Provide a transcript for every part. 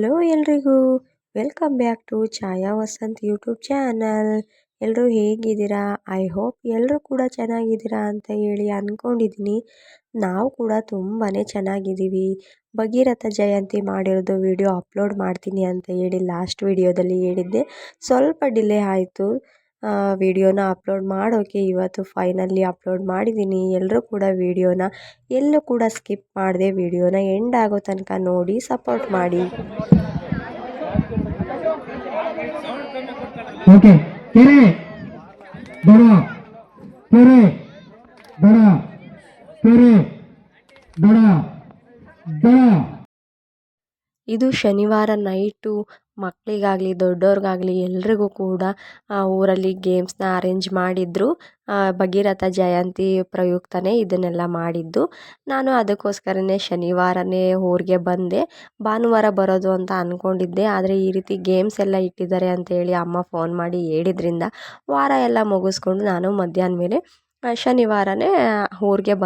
Hello ಎಲ್ರಿಗೂ, welcome back to Chhaya Vasanth YouTube channel. ಎಲ್ಲರೂ ಹೇಗಿದ್ದೀರಾ? ಐ ಹೋಪ್ ಎಲ್ಲರೂ ಕೂಡ ಚೆನ್ನಾಗಿದ್ದೀರಾ ಅಂತ ಹೇಳಿ ಅಂದ್ಕೊಂಡಿದ್ದೀನಿ. ನಾವು ಕೂಡ ತುಂಬಾ ಚೆನ್ನಾಗಿದ್ದೀವಿ. ಭಗೀರಥ ಜಯಂತಿ ಮಾಡಿರೋದು ವಿಡಿಯೋ ಅಪ್ಲೋಡ್ ಮಾಡ್ತೀನಿ ಅಂತ ಹೇಳಿ ಲಾಸ್ಟ್ ವಿಡಿಯೋದಲ್ಲಿ ಹೇಳಿದ್ದೆ. ಸ್ವಲ್ಪ ಡಿಲೇ ಆಯಿತು ವಿಡಿಯೋನ ಅಪ್ಲೋಡ್ ಮಾಡೋಕ್ಕೆ. ಇವತ್ತು ಫೈನಲಿ ಅಪ್ಲೋಡ್ ಮಾಡಿದ್ದೀನಿ. ಎಲ್ಲರೂ ಕೂಡ ವಿಡಿಯೋನ ಎಲ್ಲೂ ಕೂಡ ಸ್ಕಿಪ್ ಮಾಡದೆ ವಿಡಿಯೋನ ಎಂಡ್ ಆಗೋ ತನಕ ನೋಡಿ ಸಪೋರ್ಟ್ ಮಾಡಿ. ಓಕೆ, ಕೆರೆ ದಡ ಕೆರೆ ದಡ ಕೆರೆ ದಡ ದಡ. ಇದು ಶನಿವಾರ ನೈಟು ಮಕ್ಕಳಿಗಾಗಲಿ ದೊಡ್ಡವ್ರಿಗಾಗಲಿ ಎಲ್ರಿಗೂ ಕೂಡ ಊರಲ್ಲಿ ಗೇಮ್ಸ್ನ ಅರೇಂಜ್ ಮಾಡಿದ್ರು. ಭಗೀರಥ ಜಯಂತಿ ಪ್ರಯುಕ್ತನೇ ಇದನ್ನೆಲ್ಲ ಮಾಡಿದ್ದು. ನಾನು ಅದಕ್ಕೋಸ್ಕರನೇ ಶನಿವಾರನೇ ಊರಿಗೆ ಬಂದೆ. ಭಾನುವಾರ ಬರೋದು ಅಂತ ಅಂದ್ಕೊಂಡಿದ್ದೆ. ಆದರೆ ಈ ರೀತಿ ಗೇಮ್ಸ್ ಎಲ್ಲ ಇಟ್ಟಿದ್ದಾರೆ ಅಂತೇಳಿ ಅಮ್ಮ ಫೋನ್ ಮಾಡಿ ಹೇಳಿದ್ರಿಂದ ವಾರ ಎಲ್ಲ ಮುಗಿಸ್ಕೊಂಡು ನಾನು ಮಧ್ಯಾಹ್ನ ಮೇಲೆ ಶನಿವಾರನೇ ಊರಿಗೆ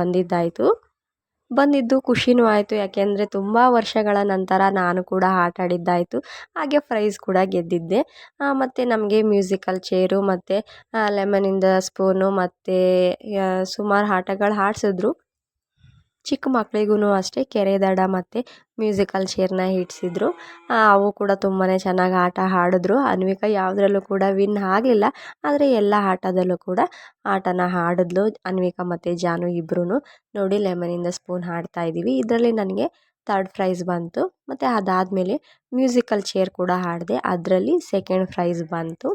ಬಂದಿದ್ದು ಖುಷಿನೂ ಆಯಿತು. ಯಾಕೆಂದರೆ ತುಂಬ ವರ್ಷಗಳ ನಂತರ ನಾನು ಕೂಡ ಆಟ ಆಡಿದ್ದಾಯಿತು, ಹಾಗೆ ಪ್ರೈಸ್ ಕೂಡ ಗೆದ್ದಿದ್ದೆ. ಮತ್ತು ನಮಗೆ ಮ್ಯೂಸಿಕಲ್ ಚೇರು ಮತ್ತು ಲೆಮನಿಂದ ಸ್ಪೂನು ಮತ್ತು ಸುಮಾರು ಆಟಗಳು ಆಡಿಸಿದ್ರು. ಚಿಕ್ಕ ಮಕ್ಕಳಿಗೂ ಅಷ್ಟೇ ಕೆರೆ ದಡ ಮತ್ತು ಮ್ಯೂಸಿಕಲ್ ಚೇರ್ನ ಇಡಿಸಿದ್ರು. ಅವು ಕೂಡ ತುಂಬಾ ಚೆನ್ನಾಗಿ ಆಟ ಆಡಿದ್ರು. ಅನ್ವಿಕಾ ಯಾವುದ್ರಲ್ಲೂ ಕೂಡ ವಿನ್ ಆಗಲಿಲ್ಲ, ಆದರೆ ಎಲ್ಲ ಆಟದಲ್ಲೂ ಕೂಡ ಆಟನ ಆಡಿದ್ಲು. ಅನ್ವಿಕಾ ಮತ್ತು ಜಾನು ಇಬ್ಬರೂ ನೋಡಿ ಲೆಮನಿಂದ ಸ್ಪೂನ್ ಆಡ್ತಾ ಇದ್ದೀವಿ. ಇದರಲ್ಲಿ ನನಗೆ 3rd ಪ್ರೈಸ್ ಬಂತು. ಮತ್ತು ಅದಾದಮೇಲೆ ಮ್ಯೂಸಿಕಲ್ ಚೇರ್ ಕೂಡ ಆಡಿದೆ, ಅದರಲ್ಲಿ 2nd ಪ್ರೈಸ್ ಬಂತು.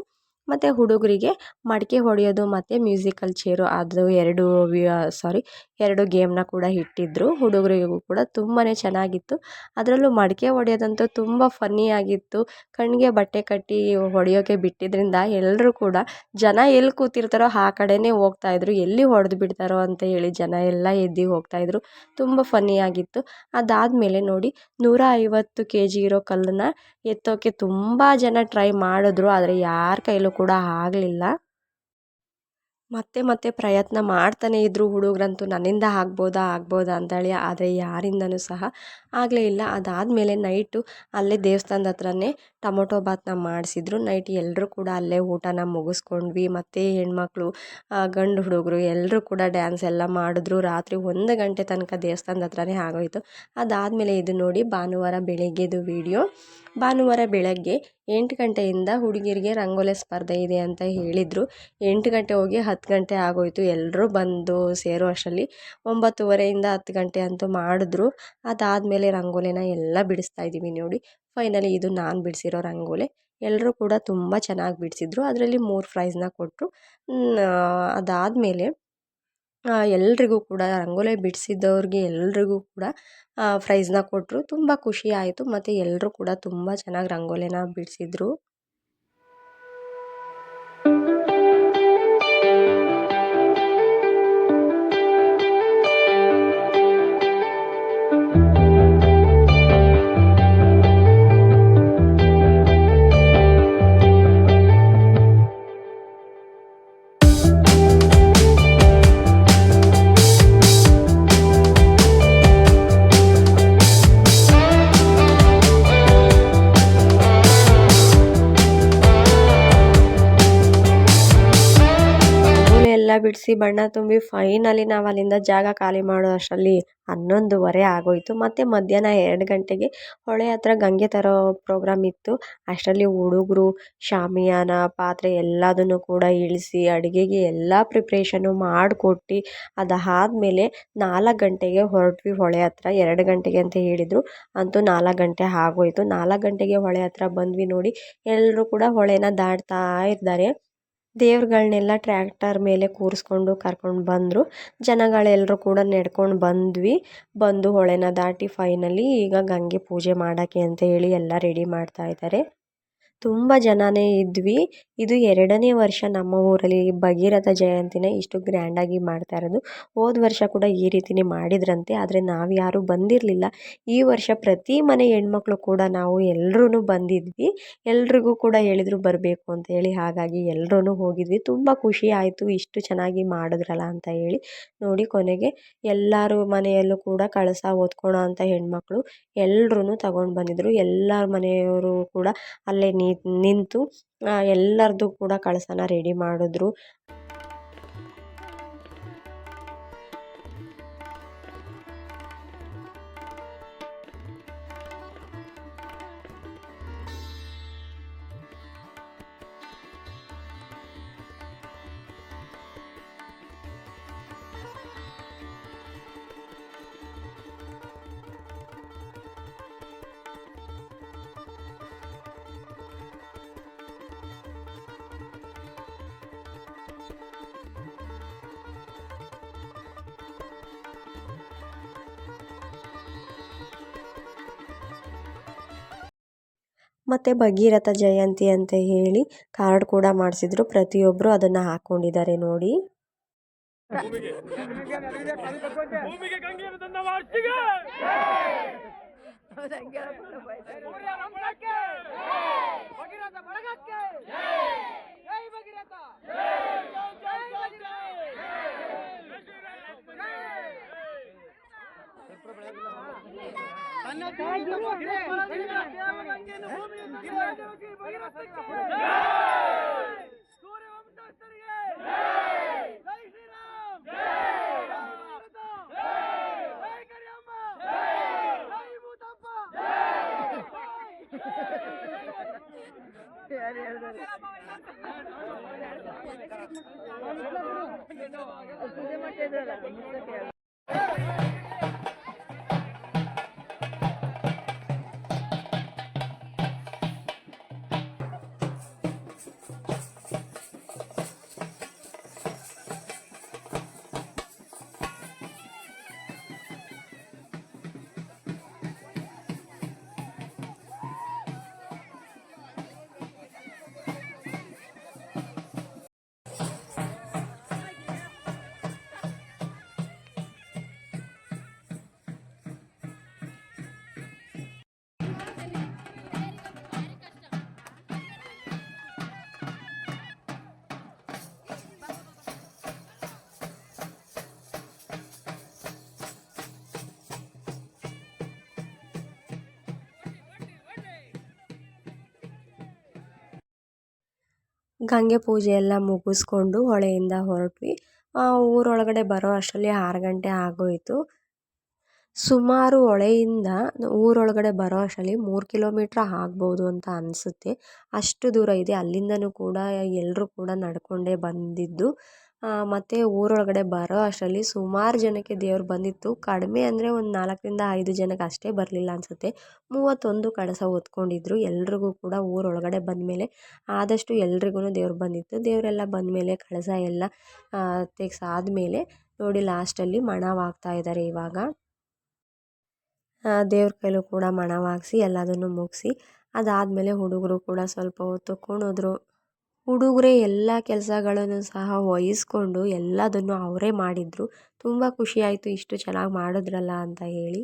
ಮತ್ತು ಹುಡುಗರಿಗೆ ಮಡಿಕೆ ಹೊಡೆಯೋದು ಮತ್ತು ಮ್ಯೂಸಿಕಲ್ ಚೇರು ಅದು ಎರಡು ಗೇಮ್ನ ಕೂಡ ಇಟ್ಟಿದ್ರು. ಹುಡುಗರಿಗೂ ಕೂಡ ತುಂಬಾ ಚೆನ್ನಾಗಿತ್ತು. ಅದರಲ್ಲೂ ಮಡಿಕೆ ಹೊಡೆಯೋದಂತೂ ತುಂಬ ಫನ್ನಿಯಾಗಿತ್ತು. ಕಣ್ಣಿಗೆ ಬಟ್ಟೆ ಕಟ್ಟಿ ಹೊಡೆಯೋಕ್ಕೆ ಬಿಟ್ಟಿದ್ದರಿಂದ ಎಲ್ಲರೂ ಕೂಡ ಜನ ಎಲ್ಲಿ ಕೂತಿರ್ತಾರೋ ಆ ಕಡೆನೇ ಹೋಗ್ತಾಯಿದ್ರು. ಎಲ್ಲಿ ಹೊಡೆದು ಬಿಡ್ತಾರೋ ಅಂತ ಹೇಳಿ ಜನ ಎಲ್ಲ ಎದ್ದು ಹೋಗ್ತಾಯಿದ್ರು. ತುಂಬ ಫನ್ನಿಯಾಗಿತ್ತು. ಅದಾದಮೇಲೆ ನೋಡಿ 150 kg ಇರೋ ಕಲ್ಲನ್ನು ಎತ್ತೋಕ್ಕೆ ತುಂಬ ಜನ ಟ್ರೈ ಮಾಡಿದ್ರು, ಆದರೆ ಯಾರ ಕೈಲೂ ಕೂಡ ಆಗಲಿಲ್ಲ. ಮತ್ತೆ ಪ್ರಯತ್ನ ಮಾಡ್ತಾನೆ ಇದ್ದರು ಹುಡುಗರಂತೂ, ನನ್ನಿಂದ ಆಗ್ಬೋದಾ ಅಂತೇಳಿ. ಆದರೆ ಯಾರಿಂದನೂ ಸಹ ಆಗಲೇ ಇಲ್ಲ. ಅದಾದಮೇಲೆ ನೈಟು ಅಲ್ಲೇ ದೇವಸ್ಥಾನದ ಹತ್ರನೇ ಟೊಮೊಟೊ ಬಾತ್ನ ಮಾಡಿಸಿದ್ರು. ನೈಟ್ ಎಲ್ಲರೂ ಕೂಡ ಅಲ್ಲೇ ಊಟನ ಮುಗಿಸ್ಕೊಂಡ್ವಿ. ಮತ್ತು ಹೆಣ್ಮಕ್ಳು ಗಂಡು ಹುಡುಗರು ಎಲ್ಲರೂ ಕೂಡ ಡ್ಯಾನ್ಸ್ ಎಲ್ಲ ಮಾಡಿದ್ರು. ರಾತ್ರಿ 1 ಗಂಟೆ ತನಕ ದೇವಸ್ಥಾನದ ಹತ್ರನೇ ಆಗೋಯಿತು. ಅದಾದಮೇಲೆ ಇದು ನೋಡಿ ಭಾನುವಾರ ಬೆಳಗ್ಗೆದು ವಿಡಿಯೋ. ಭಾನುವಾರ ಬೆಳಗ್ಗೆ 8 ಗಂಟೆಯಿಂದ ಹುಡುಗಿರಿಗೆ ರಂಗೋಲಿ ಸ್ಪರ್ಧೆ ಇದೆ ಅಂತ ಹೇಳಿದರು. 8 ಗಂಟೆ ಹೋಗಿ 10 ಗಂಟೆ ಆಗೋಯಿತು. ಎಲ್ಲರೂ ಬಂದು ಸೇರೋ ಅಷ್ಟರಲ್ಲಿ 9:30 10 ಗಂಟೆ ಅಂತೂ ಮಾಡಿದ್ರು. ಅದಾದಮೇಲೆ ರಂಗೋಲಿನ ಎಲ್ಲ ಬಿಡಿಸ್ತಾ ಇದ್ದೀವಿ ನೋಡಿ. ಫೈನಲಿ ಇದು ನಾನು ಬಿಡಿಸಿರೋ ರಂಗೋಲಿ. ಎಲ್ಲರೂ ಕೂಡ ತುಂಬ ಚೆನ್ನಾಗಿ ಬಿಡಿಸಿದ್ರು. ಅದರಲ್ಲಿ 3 ಪ್ರೈಸ್ನ ಕೊಟ್ಟರು. ಅದಾದಮೇಲೆ ಎಲ್ರಿಗೂ ಕೂಡ ರಂಗೋಲಿ ಬಿಡಿಸಿದ್ದವ್ರಿಗೆ ಎಲ್ರಿಗೂ ಕೂಡ ಪ್ರೈಸ್ನ ಕೊಟ್ಟರು. ತುಂಬ ಖುಷಿ ಆಯಿತು. ಮತ್ತು ಎಲ್ಲರೂ ಕೂಡ ತುಂಬ ಚೆನ್ನಾಗಿ ರಂಗೋಲಿನ ಬಿಡಿಸಿದ್ರು. ಎಲ್ಲ ಬಿಡಿಸಿ ಬಣ್ಣ ತುಂಬಿ ಫೈನಲಿ ನಾವು ಅಲ್ಲಿಂದ ಜಾಗ ಖಾಲಿ ಮಾಡೋ ಅಷ್ಟರಲ್ಲಿ 11:30 ಆಗೋಯಿತು. ಮತ್ತು ಮಧ್ಯಾಹ್ನ 2 ಗಂಟೆಗೆ ಹೊಳೆ ಹತ್ರ ಗಂಗೆ ತರೋ ಪ್ರೋಗ್ರಾಮ್ ಇತ್ತು. ಅಷ್ಟರಲ್ಲಿ ಹುಡುಗರು ಶಾಮಿಯಾನ ಪಾತ್ರೆ ಎಲ್ಲದನ್ನು ಕೂಡ ಇಳಿಸಿ ಅಡುಗೆಗೆ ಎಲ್ಲ ಪ್ರಿಪ್ರೇಷನ್ನು ಮಾಡಿಕೊಟ್ಟು ಅದಾದಮೇಲೆ 4 ಗಂಟೆಗೆ ಹೊರಟ್ವಿ ಹೊಳೆ ಹತ್ರ. 2 ಗಂಟೆಗೆ ಅಂತ ಹೇಳಿದರು, ಅಂತೂ 4 ಗಂಟೆ ಆಗೋಯಿತು. 4 ಗಂಟೆಗೆ ಹೊಳೆ ಹತ್ರ ಬಂದ್ವಿ ನೋಡಿ. ಎಲ್ಲರೂ ಕೂಡ ಹೊಳೆನ ದಾಟ್ತಾ ಇದ್ದಾರೆ. ದೇವ್ರುಗಳನ್ನೆಲ್ಲ ಟ್ರ್ಯಾಕ್ಟರ್ ಮೇಲೆ ಕೂರಿಸ್ಕೊಂಡು ಕರ್ಕೊಂಡು ಬಂದರು. ಜನಗಳೆಲ್ಲರೂ ಕೂಡ ನಡ್ಕೊಂಡು ಬಂದು ಹೊಳೆನ ದಾಟಿ ಫೈನಲಿ ಈಗ ಗಂಗೆ ಪೂಜೆ ಮಾಡೋಕ್ಕೆ ಅಂತ ಹೇಳಿ ಎಲ್ಲ ರೆಡಿ ಮಾಡ್ತಾ ಇದ್ದಾರೆ. ತುಂಬ ಜನನೇ ಇದ್ವಿ. ಇದು 2ನೇ ವರ್ಷ ನಮ್ಮ ಊರಲ್ಲಿ ಭಗೀರಥ ಜಯಂತಿನ ಇಷ್ಟು ಗ್ರ್ಯಾಂಡಾಗಿ ಮಾಡ್ತಾ ಇರೋದು. ಹೋದ ವರ್ಷ ಕೂಡ ಈ ರೀತಿನೇ ಮಾಡಿದ್ರಂತೆ, ಆದರೆ ನಾವು ಯಾರೂ ಬಂದಿರಲಿಲ್ಲ. ಈ ವರ್ಷ ಪ್ರತಿ ಮನೆ ಹೆಣ್ಮಕ್ಳು ಕೂಡ ನಾವು ಎಲ್ಲರೂ ಬಂದಿದ್ವಿ. ಎಲ್ರಿಗೂ ಕೂಡ ಹೇಳಿದ್ರು ಬರಬೇಕು ಅಂತ ಹೇಳಿ. ಹಾಗಾಗಿ ಎಲ್ಲರೂ ಹೋಗಿದ್ವಿ. ತುಂಬ ಖುಷಿ ಆಯಿತು, ಇಷ್ಟು ಚೆನ್ನಾಗಿ ಮಾಡಿದ್ರಲ್ಲ ಅಂತ ಹೇಳಿ. ನೋಡಿ ಕೊನೆಗೆ ಎಲ್ಲರ ಮನೆಯಲ್ಲೂ ಕೂಡ ಕಳಸ ಹೊತ್ಕೊಳ್ಳೋ ಅಂಥ ಹೆಣ್ಮಕ್ಳು ಎಲ್ರೂ ತಗೊಂಡು ಬಂದಿದ್ದರು. ಎಲ್ಲರ ಮನೆಯವರು ಕೂಡ ಅಲ್ಲೇ ನಿಂತು ಎಲ್ಲರದ್ದು ಕೂಡ ಕಳಸನ ರೆಡಿ ಮಾಡಿದ್ರು. ಮತ್ತು ಭಗೀರಥ ಜಯಂತಿ ಅಂತ ಹೇಳಿ ಕಾರ್ಡ್ ಕೂಡ ಮಾಡಿಸಿದ್ರು. ಪ್ರತಿಯೊಬ್ಬರು ಅದನ್ನು ಹಾಕ್ಕೊಂಡಿದ್ದಾರೆ ನೋಡಿ. ಗಂಗೆ ಪೂಜೆ ಎಲ್ಲ ಮುಗಿಸ್ಕೊಂಡು ಹೊಳೆಯಿಂದ ಹೊರಟ್ವಿ. ಊರೊಳಗಡೆ ಬರೋ ಅಷ್ಟರಲ್ಲಿ 6 ಗಂಟೆ ಆಗೋಯಿತು. ಸುಮಾರು ಹೊಳೆಯಿಂದ ಊರೊಳಗಡೆ ಬರೋ ಅಷ್ಟರಲ್ಲಿ 3 ಕಿಲೋಮೀಟ್ರ್ ಆಗ್ಬೋದು ಅಂತ ಅನಿಸುತ್ತೆ. ಅಷ್ಟು ದೂರ ಇದೆ. ಅಲ್ಲಿಂದನೂ ಕೂಡ ಎಲ್ಲರೂ ಕೂಡ ನಡ್ಕೊಂಡೇ ಬಂದಿದ್ದು. ಮತ್ತು ಊರೊಳಗಡೆ ಬರೋ ಅಷ್ಟರಲ್ಲಿ ಸುಮಾರು ಜನಕ್ಕೆ ದೇವ್ರು ಬಂದಿತ್ತು. ಕಡಿಮೆ ಅಂದರೆ ಒಂದು 4ರಿಂದ 5 ಜನಕ್ಕೆ ಅಷ್ಟೇ ಬರಲಿಲ್ಲ ಅನಿಸುತ್ತೆ. 31 ಕಳಸ ಹೊತ್ಕೊಂಡಿದ್ರು. ಎಲ್ರಿಗೂ ಕೂಡ ಊರೊಳಗಡೆ ಬಂದಮೇಲೆ ಆದಷ್ಟು ಎಲ್ರಿಗೂ ದೇವ್ರು ಬಂದಿತ್ತು. ದೇವರೆಲ್ಲ ಬಂದಮೇಲೆ ಕಳಸ ಎಲ್ಲ ತೆಗ್ಸಾದ್ಮೇಲೆ ನೋಡಿ ಲಾಸ್ಟಲ್ಲಿ ಮಣವಾಗ್ತಾ ಇದ್ದಾರೆ ಇವಾಗ. ದೇವ್ರ ಕೈಲೂ ಕೂಡ ಮಣವಾಗಿಸಿ ಎಲ್ಲದನ್ನು ಮುಗಿಸಿ ಅದಾದಮೇಲೆ ಹುಡುಗರು ಕೂಡ ಸ್ವಲ್ಪ ಹೊತ್ತು ಕುಣಿದ್ರು. ಹುಡುಗರೇ ಎಲ್ಲ ಕೆಲಸಗಳನ್ನು ಸಹ ವಹಿಸ್ಕೊಂಡು ಎಲ್ಲದನ್ನು ಅವರೇ ಮಾಡಿದರು. ತುಂಬ ಖುಷಿಯಾಯಿತು ಇಷ್ಟು ಚೆನ್ನಾಗಿ ಮಾಡಿದ್ರಲ್ಲ ಅಂತ ಹೇಳಿ.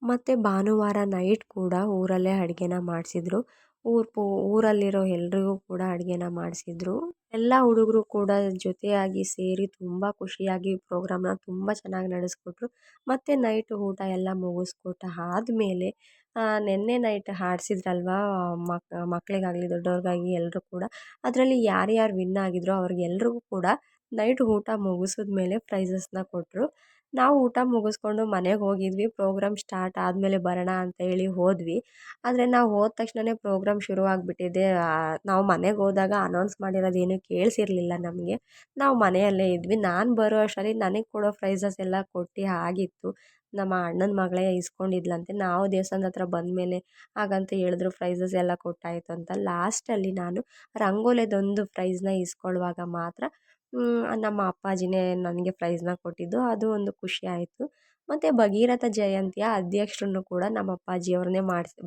ಮತ್ತು ಭಾನುವಾರ ನೈಟ್ ಕೂಡ ಊರಲ್ಲೇ ಅಡುಗೆನ ಮಾಡಿಸಿದ್ರು. ಊರಲ್ಲಿರೋ ಎಲ್ರಿಗೂ ಕೂಡ ಅಡುಗೆನ ಮಾಡಿಸಿದ್ರು. ಎಲ್ಲ ಹುಡುಗರು ಕೂಡ ಜೊತೆಯಾಗಿ ಸೇರಿ ತುಂಬ ಖುಷಿಯಾಗಿ ಪ್ರೋಗ್ರಾಮ್ನ ತುಂಬ ಚೆನ್ನಾಗಿ ನಡೆಸ್ಕೊಟ್ರು. ಮತ್ತು ನೈಟ್ ಊಟ ಎಲ್ಲ ಮುಗಿಸ್ಕೊಟ್ಟು ಆದಮೇಲೆ ನೆನ್ನೆ ನೈಟ್ ಹಾಡಿಸಿದ್ರಲ್ವಾ ಮಕ್ಕಳಿಗಾಗಲಿ ದೊಡ್ಡವ್ರಿಗಾಗಿ ಎಲ್ಲರೂ ಕೂಡ, ಅದರಲ್ಲಿ ಯಾರ್ಯಾರು ವಿನ್ ಆಗಿದ್ರೋ ಅವ್ರಿಗೆಲ್ರಿಗೂ ಕೂಡ ನೈಟ್ ಊಟ ಮುಗಿಸಿದ್ಮೇಲೆ ಪ್ರೈಸಸ್ನ ಕೊಟ್ಟರು. ನಾವು ಊಟ ಮುಗಿಸ್ಕೊಂಡು ಮನೆಗೆ ಹೋಗಿದ್ವಿ. ಪ್ರೋಗ್ರಾಮ್ ಸ್ಟಾರ್ಟ್ ಆದಮೇಲೆ ಬರೋಣ ಅಂತ ಹೇಳಿ ಹೋದ್ವಿ. ಆದರೆ ನಾವು ಹೋದ ತಕ್ಷಣನೇ ಪ್ರೋಗ್ರಾಮ್ ಶುರುವಾಗ್ಬಿಟ್ಟಿದೆ. ನಾವು ಮನೆಗೆ ಹೋದಾಗ ಅನೌನ್ಸ್ ಮಾಡಿರೋದೇನು ಕೇಳಿಸಿರ್ಲಿಲ್ಲ ನಮಗೆ. ನಾವು ಮನೆಯಲ್ಲೇ ಇದ್ವಿ. ನಾನು ಬರೋ ಅಷ್ಟರಲ್ಲಿ ನನಗೆ ಕೊಡೋ ಪ್ರೈಸಸ್ ಎಲ್ಲ ಕೊಟ್ಟು ಆಗಿತ್ತು. ನಮ್ಮ ಅಣ್ಣನ ಮಗಳೇ ಇಸ್ಕೊಂಡಿದ್ಲಂತೆ. ನಾವು ದೇವಸ್ಥಾನದ ಹತ್ರ ಬಂದಮೇಲೆ ಹಾಗಂತ ಹೇಳಿದ್ರು ಪ್ರೈಸಸ್ ಎಲ್ಲ ಕೊಟ್ಟಾಯಿತು ಅಂತ. ಲಾಸ್ಟಲ್ಲಿ ನಾನು ರಂಗೋಲಿದೊಂದು ಪ್ರೈಸ್ನ ಇಸ್ಕೊಳ್ಳುವಾಗ ಮಾತ್ರ ನಮ್ಮ ಅಪ್ಪಾಜಿನೇ ನನಗೆ ಪ್ರೈಸ್ನ ಕೊಟ್ಟಿದ್ದು. ಅದು ಒಂದು ಖುಷಿ ಆಯಿತು. ಮತ್ತು ಭಗೀರಥ ಜಯಂತಿಯ ಅಧ್ಯಕ್ಷರನ್ನು ಕೂಡ ನಮ್ಮ ಅಪ್ಪಾಜಿಯವ್ರನ್ನೇ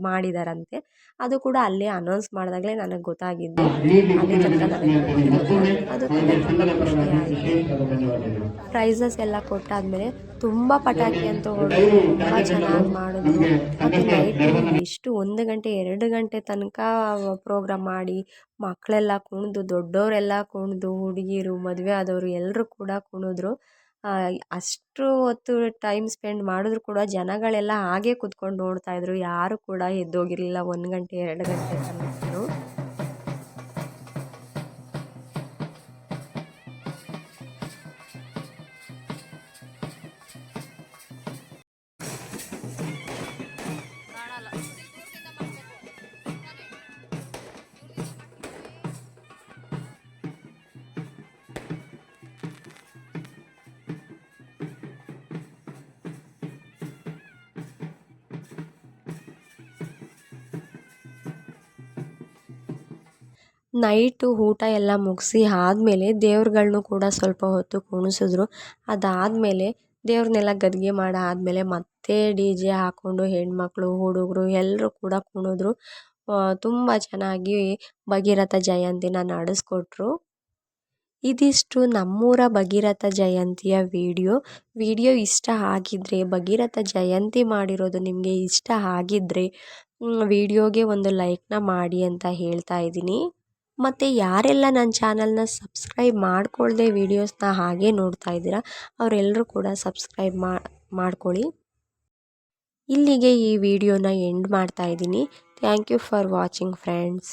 ಮಾಡಿದಾರಂತೆ. ಅದು ಕೂಡ ಅಲ್ಲೇ ಅನೌನ್ಸ್ ಮಾಡಿದಾಗಲೇ ನನಗೆ ಗೊತ್ತಾಗಿದ್ದು. ಅಲ್ಲಿ ತನಕ ನನಗೆ ಗೊತ್ತಿರಲಿಲ್ಲ. ಅದು ಕೂಡ ತುಂಬ ಖುಷಿ ಆಯಿತು. ಪ್ರೈಸಸ್ ಎಲ್ಲ ಕೊಟ್ಟಾದಮೇಲೆ ತುಂಬ ಪಟಾಕಿ ಅಂತೂ ಹೊಡೆದ್ರು. ತುಂಬ ಚೆನ್ನಾಗಿ ಮಾಡಿದ್ರು. ಮತ್ತು ನೈಟು ಎಷ್ಟು 1 ಗಂಟೆ 2 ಗಂಟೆ ತನಕ ಪ್ರೋಗ್ರಾಮ್ ಮಾಡಿ ಮಕ್ಕಳೆಲ್ಲ ಕುಣಿದು, ದೊಡ್ಡವರೆಲ್ಲ ಕುಣಿದು, ಹುಡುಗಿರು, ಮದುವೆ ಆದವರು ಎಲ್ಲರೂ ಕೂಡ ಕುಣಿದ್ರು. ಅಷ್ಟು ಹೊತ್ತು ಟೈಮ್ ಸ್ಪೆಂಡ್ ಮಾಡಿದ್ರು ಕೂಡ ಜನಗಳೆಲ್ಲ ಹಾಗೇ ಕೂತ್ಕೊಂಡು ನೋಡ್ತಾಯಿದ್ರು. ಯಾರು ಕೂಡ ಎದ್ದೋಗಿರಲಿಲ್ಲ 1 ಗಂಟೆ 2 ಗಂಟೆ ತನಕನೂ. ನೈಟು ಊಟ ಎಲ್ಲ ಮುಗಿಸಿ ಆದಮೇಲೆ ದೇವ್ರುಗಳ್ನು ಕೂಡ ಸ್ವಲ್ಪ ಹೊತ್ತು ಕುಣಿಸಿದ್ರು. ಅದಾದಮೇಲೆ ದೇವ್ರನ್ನೆಲ್ಲ ಗದ್ಗೆ ಮಾಡಾದಮೇಲೆ ಮತ್ತೆ ಡಿ ಜೆ ಹಾಕ್ಕೊಂಡು ಹೆಣ್ಮಕ್ಳು, ಹುಡುಗರು ಎಲ್ಲರೂ ಕೂಡ ಕುಣಿದ್ರು. ತುಂಬ ಚೆನ್ನಾಗಿ ಭಗೀರಥ ಜಯಂತಿನ ನಡೆಸ್ಕೊಟ್ರು. ಇದಿಷ್ಟು ನಮ್ಮೂರ ಭಗೀರಥ ಜಯಂತಿಯ ವಿಡಿಯೋ ಇಷ್ಟ ಆಗಿದ್ದರೆ, ಭಗೀರಥ ಜಯಂತಿ ಮಾಡಿರೋದು ನಿಮಗೆ ಇಷ್ಟ ಆಗಿದ್ದರೆ ವಿಡಿಯೋಗೆ ಒಂದು ಲೈಕ್ನ ಮಾಡಿ ಅಂತ ಹೇಳ್ತಾ ಇದ್ದೀನಿ. ಮತ್ತು ಯಾರೆಲ್ಲ ನನ್ನ ಚಾನಲ್ನ ಸಬ್ಸ್ಕ್ರೈಬ್ ಮಾಡ್ಕೊಳ್ದೆ ವೀಡಿಯೋಸ್ನ ಹಾಗೆ ನೋಡ್ತಾ ಇದ್ದೀರಾ ಅವರೆಲ್ಲರೂ ಕೂಡ ಸಬ್ಸ್ಕ್ರೈಬ್ ಮಾಡ್ಕೊಳ್ಳಿ. ಇಲ್ಲಿಗೆ ಈ ವಿಡಿಯೋನ ಎಂಡ್ ಮಾಡ್ತಾ ಇದ್ದೀನಿ. Thank you for watching friends.